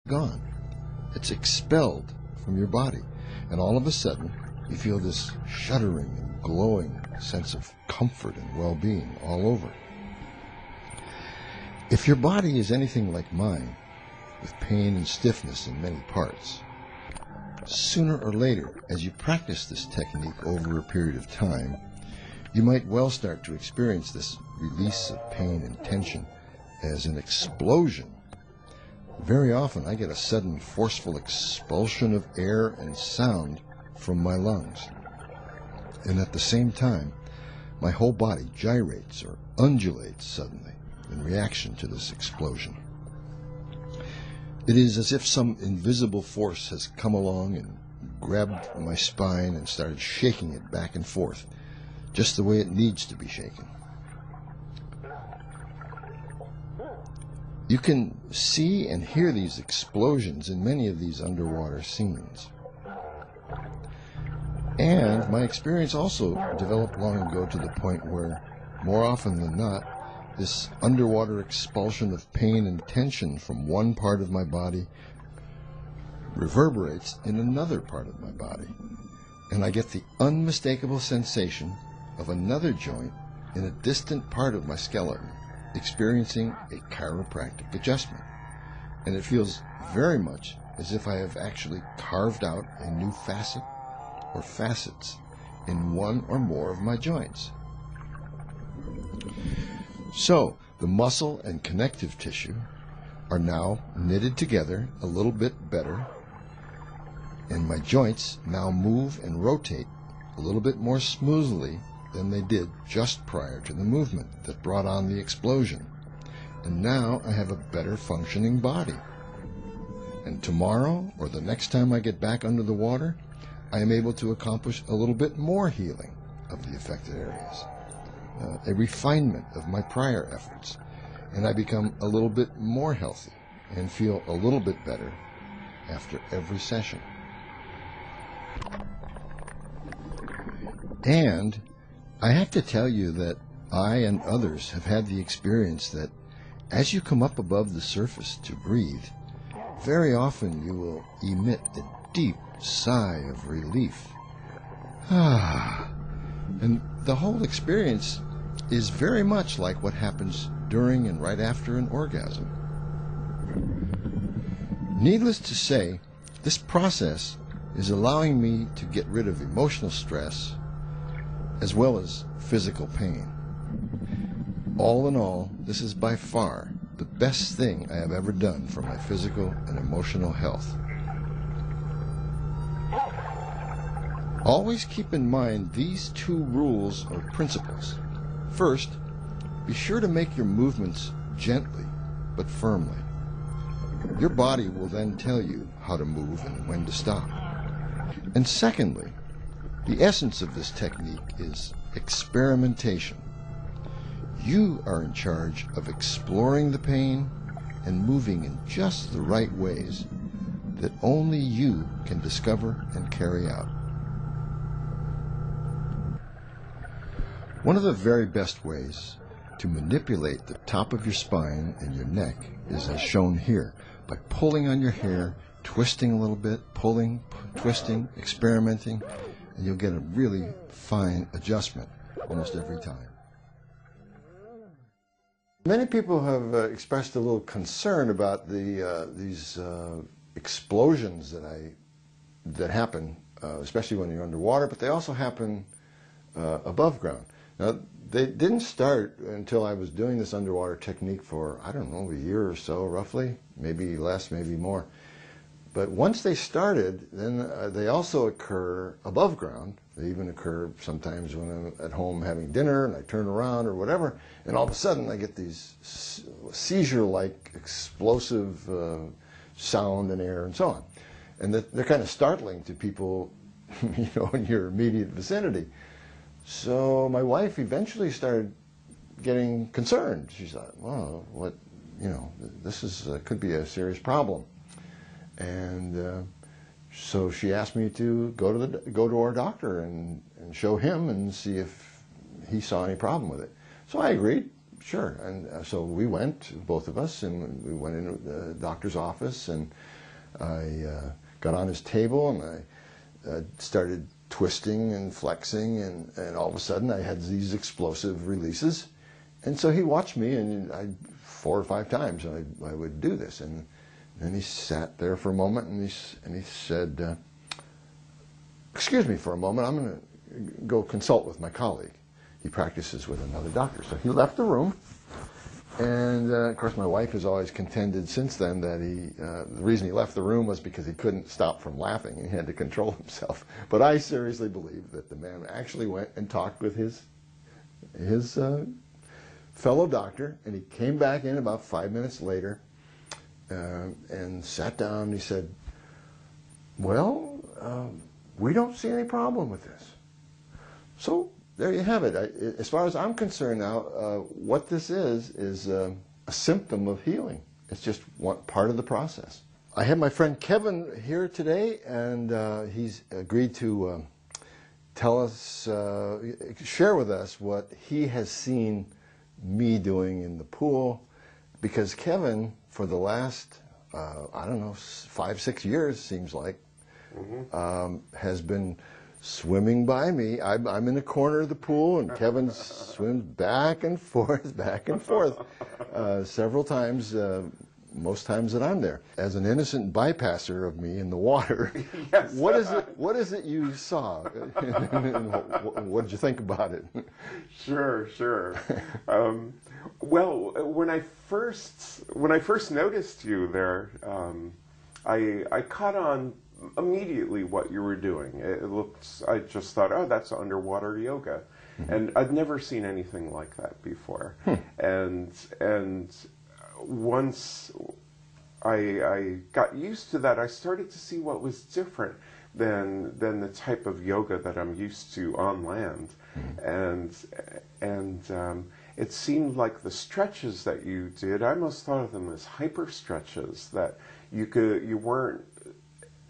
gone. It's expelled from your body. And all of a sudden, you feel this shuddering and glowing sense of comfort and well-being all over. If your body is anything like mine, with pain and stiffness in many parts, sooner or later, as you practice this technique over a period of time, you might well start to experience this release of pain and tension as an explosion. Very often I get a sudden forceful expulsion of air and sound from my lungs. And at the same time, my whole body gyrates or undulates suddenly in reaction to this explosion. It is as if some invisible force has come along and grabbed my spine and started shaking it back and forth, just the way it needs to be shaken. You can see and hear these explosions in many of these underwater scenes. And my experience also developed long ago to the point where, more often than not, this underwater expulsion of pain and tension from one part of my body reverberates in another part of my body. And I get the unmistakable sensation of another joint in a distant part of my skeleton experiencing a chiropractic adjustment. And it feels very much as if I have actually carved out a new facet or facets in one or more of my joints. So, the muscle and connective tissue are now knitted together a little bit better, and my joints now move and rotate a little bit more smoothly than they did just prior to the movement that brought on the explosion. And now I have a better functioning body. And tomorrow, or the next time I get back under the water, I am able to accomplish a little bit more healing of the affected areas, a refinement of my prior efforts, and I become a little bit more healthy and feel a little bit better after every session. And I have to tell you that I and others have had the experience that as you come up above the surface to breathe, very often you will emit a deep sigh of relief. And the whole experience is very much like what happens during and right after an orgasm. Needless to say, this process is allowing me to get rid of emotional stress as well as physical pain. All in all, this is by far the best thing I have ever done for my physical and emotional health. Always keep in mind these two rules or principles. First, be sure to make your movements gently but firmly. Your body will then tell you how to move and when to stop. And secondly, the essence of this technique is experimentation. You are in charge of exploring the pain and moving in just the right ways that only you can discover and carry out. One of the very best ways to manipulate the top of your spine and your neck is as shown here, by pulling on your hair, twisting a little bit, pulling, twisting, experimenting, and you'll get a really fine adjustment almost every time. Many people have expressed a little concern about these explosions that happen, especially when you're underwater, but they also happen above ground. Now, they didn't start until I was doing this underwater technique for, I don't know, a year or so, roughly, maybe less, maybe more. But once they started, then they also occur above ground. They even occur sometimes when I'm at home having dinner and I turn around or whatever, and all of a sudden I get these seizure-like explosive sound and air and so on. And they're kind of startling to people, in your immediate vicinity. So my wife eventually started getting concerned. She thought, well, this could be a serious problem. And so she asked me to go to our doctor and show him and see if he saw any problem with it. So I agreed, sure. And so we went, both of us, and we went into the doctor's office, and I got on his table and I started twisting and flexing, and all of a sudden I had these explosive releases. And so he watched me, and 4 or 5 times I would do this. And then he sat there for a moment, and he said, "Excuse me for a moment, I'm going to go consult with my colleague. He practices with another doctor." So he left the room. And, of course, my wife has always contended since then that the reason he left the room was because he couldn't stop from laughing and he had to control himself. But I seriously believe that the man actually went and talked with his fellow doctor, and he came back in about 5 minutes later and sat down and he said, "Well, we don't see any problem with this." So there you have it. As far as I'm concerned now, what this is a symptom of healing. It's just one part of the process. I have my friend Kevin here today, and he's agreed to tell us, share with us what he has seen me doing in the pool, because Kevin, for the last, I don't know, 5, 6 years, seems like, has been swimming by me. I'm in the corner of the pool, and Kevin swims back and forth, several times, most times that I'm there. As an innocent bypasser of me in the water, yes. What is it you saw? And what did you think about it? Sure. Well, when I first noticed you there, I caught on immediately what you were doing. I just thought, oh, that's underwater yoga. And I'd never seen anything like that before. And once I got used to that, I started to see what was different than the type of yoga that I'm used to on land. And it seemed like the stretches that you did, I almost thought of them as hyper stretches, that you weren't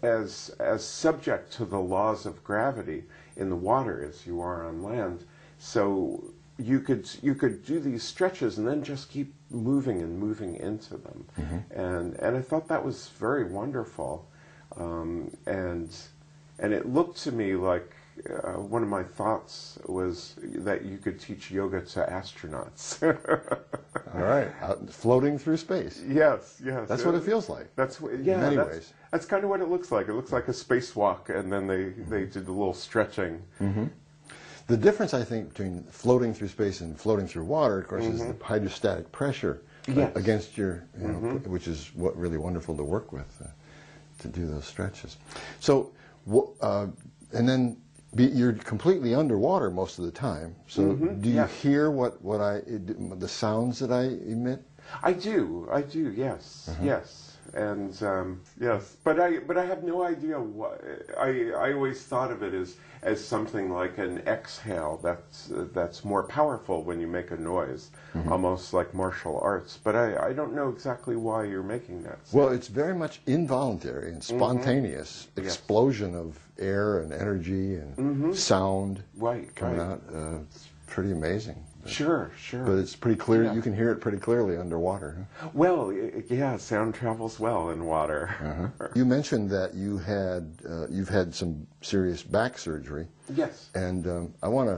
as subject to the laws of gravity in the water as you are on land. So you could do these stretches and then just keep moving into them. And I thought that was very wonderful. And it looked to me like one of my thoughts was that you could teach yoga to astronauts. All right, floating through space. Yes. That's what it feels like. In many ways. That's kind of what it looks like. It looks like a spacewalk, and then they did a little stretching. The difference, I think, between floating through space and floating through water, of course, is the hydrostatic pressure against your, which is really wonderful to work with, to do those stretches. So, and then you're completely underwater most of the time. So, do you hear the sounds that I emit? I do. Yes. And yes, but I have no idea what. I always thought of it as something like an exhale that's more powerful when you make a noise, almost like martial arts. But I don't know exactly why you're making that sound. Well, it's very much involuntary and spontaneous explosion of air and energy and sound coming out. It's pretty amazing. Sure. But it's pretty clear. Yeah. You can hear it pretty clearly underwater. Huh? Well, yeah, sound travels well in water. You mentioned that you've had some serious back surgery. Yes. And I want to